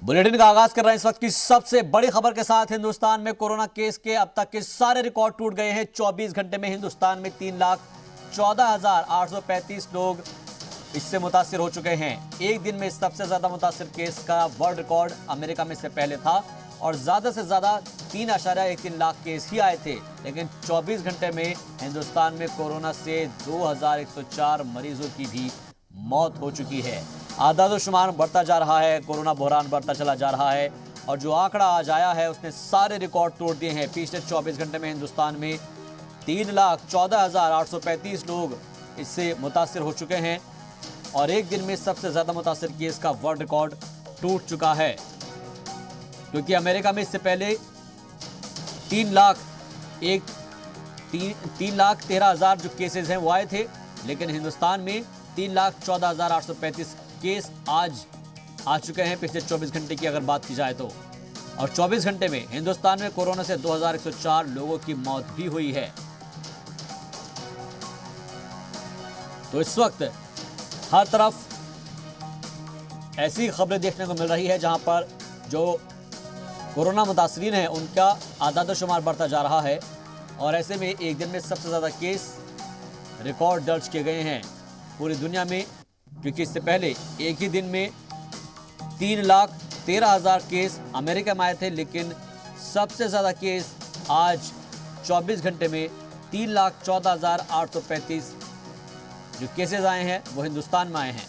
Bulletin का आगाज कर रहे हैं इस वक्त की सबसे बड़ी खबर के साथ। हिंदुस्तान में कोरोना केस के अब तक के सारे रिकॉर्ड टूट गए हैं। 24 घंटे में हिंदुस्तान में 3,14,835 लोग इससे मुतासिर हो चुके हैं। एक दिन में सबसे ज्यादा मुतासिर केस का वर्ल्ड रिकॉर्ड अमेरिका में से पहले था और ज्यादा से ज्यादा 3.13 लाख केस ही आए थे, लेकिन 24 घंटे में हिंदुस्तान में कोरोना से 2,104 मरीजों की भी मौत हो चुकी है। आदादोशुमार बढ़ता जा रहा है, कोरोना बहरान बढ़ता चला जा रहा है और जो आंकड़ा आज आया है उसने सारे रिकॉर्ड तोड़ दिए हैं। पिछले 24 घंटे में हिंदुस्तान में 3,14,835 लोग इससे मुतासिर हो चुके हैं और एक दिन में सबसे ज्यादा मुतासिर केस का वर्ल्ड रिकॉर्ड टूट चुका है, क्योंकि अमेरिका में इससे पहले 3,13,000 जो केसेस हैं वो आए थे, लेकिन हिंदुस्तान में 3,14,835 केस आज आ चुके हैं पिछले 24 घंटे की अगर बात की जाए तो। और 24 घंटे में हिंदुस्तान में कोरोना से 2,104 लोगों की मौत भी हुई है। तो इस वक्त हर तरफ ऐसी खबरें देखने को मिल रही है जहां पर जो कोरोना मुतासरीन हैं उनका आदादोशुमार बढ़ता जा रहा है और ऐसे में एक दिन में सबसे ज़्यादा केस रिकॉर्ड दर्ज किए गए हैं पूरी दुनिया में, क्योंकि इससे पहले एक ही दिन में 3,13,000 केस अमेरिका में आए थे, लेकिन सबसे ज़्यादा केस आज 24 घंटे में 3,14,835 जो केसेस आए हैं वो हिंदुस्तान में आए हैं।